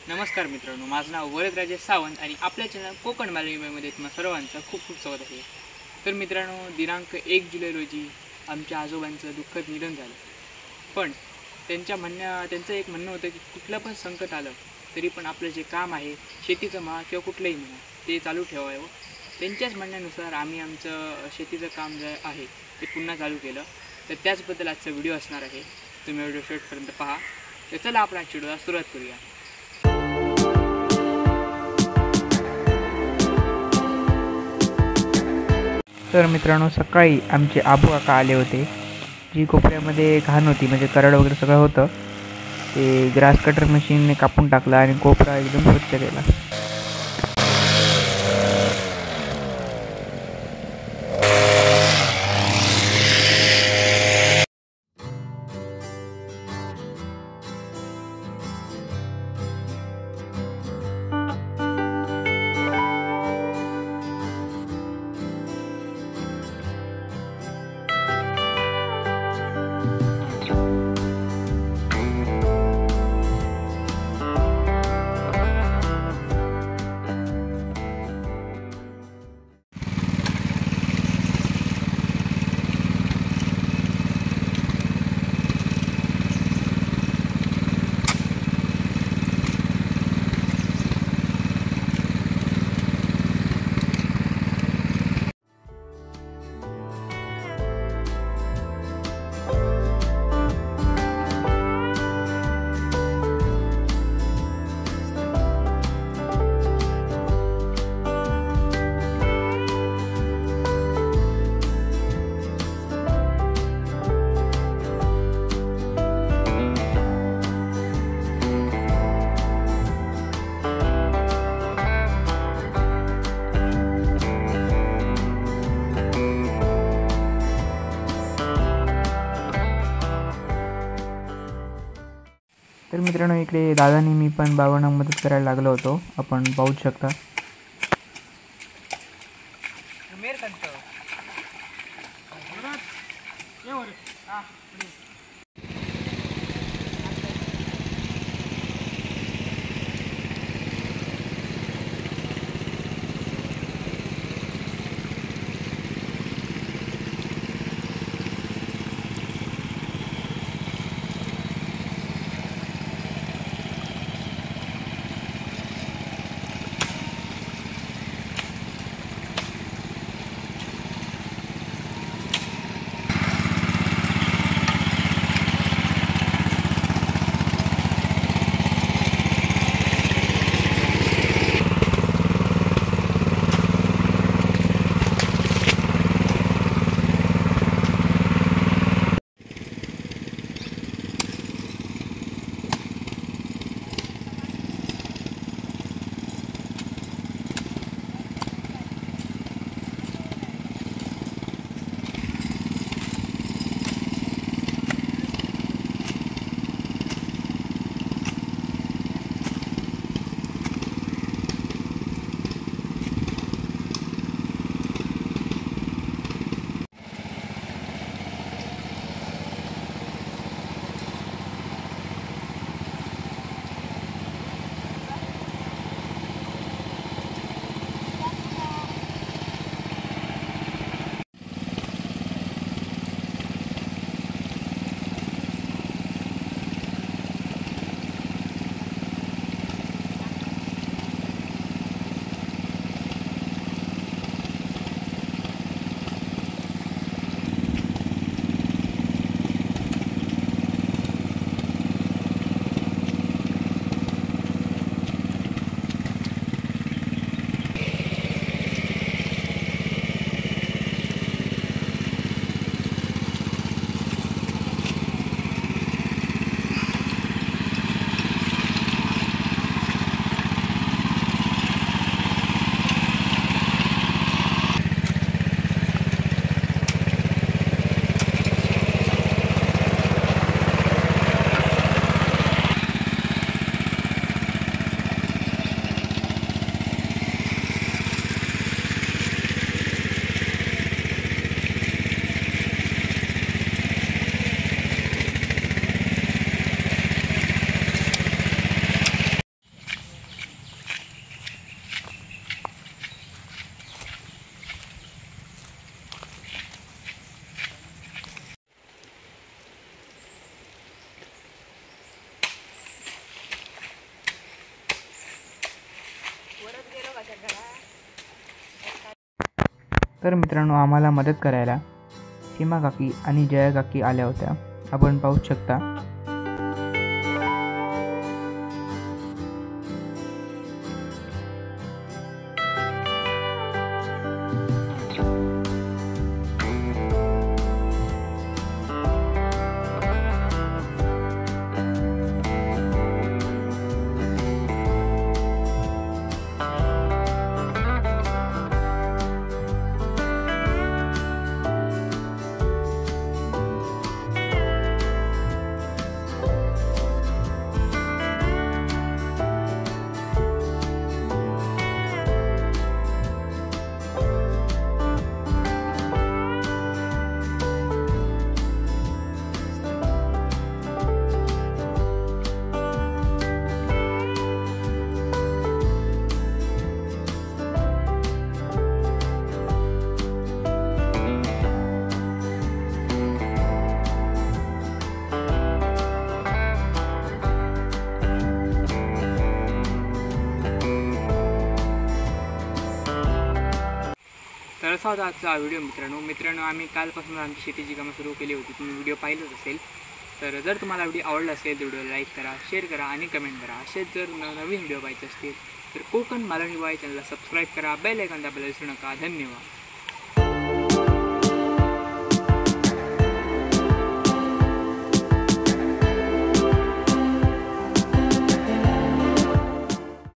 नमस्कार मित्रांनो, माझं नाव वरद राजेश सावंत आणि आपल्या चॅनल कोकण मालवणीमध्ये तुम्हा सर्वांचं खूप खूप स्वागत आहे. तर मित्रांनो, दिनांक 1 जुलै रोजी आमच्या आजोबांचं दुःखद निधन झालं. पण त्यांचं एक म्हणणं होतं की कुठलं पण संकट आलं तरी पण आपलं जे काम आहे, शेतीचं म्हणा किंवा कुठलंही म्हणा, ते चालू ठेवावं. त्यांच्याच म्हणण्यानुसार आम्ही आमचं शेतीचं काम जे आहे ते पुन्हा चालू केलं. तर त्याचबद्दल आजचा व्हिडिओ असणार आहे. तुम्ही व्हिडिओ शेवटपर्यंत पहा. तर चला आपण आजच्या व्हिडिओला सुरुवात करूया. तर मित्रांनो, सकाळी आमचे आबू काका आले होते. जी कोपऱ्यामध्ये घाण होती, म्हणजे करड वगैरे सगळं होतं, ते ग्रास कटर मशीनने कापून टाकलं आणि कोपरा एकदम स्वच्छ केला. तर मित्रांनो, इकडे दादानी मी पण बाबांना मदत करायला लागलो होतो. आपण पाहू शकता. तर मित्रांनो, आम्हाला मदत करायला सीमा काकी आणि जया काकी आल्या होत्या. आपण पाहू शकता. तर असा होता आजचा व्हिडिओ मित्रांनो. आम्ही कालपासून आमची शेतीची कामं सुरू केली होती. तुम्ही व्हिडिओ पाहिलंच असेल. तर जर तुम्हाला व्हिडिओ आवडला असेल तर व्हिडिओ लाईक करा, शेअर करा आणि कमेंट करा. असेच जर नवीन व्हिडिओ पाहायचे असतील तर कोकण मालवणी बॉय चॅनलला सबस्क्राईब करा, बेल आयकॉन दाबायला विसरू नका. धन्यवाद.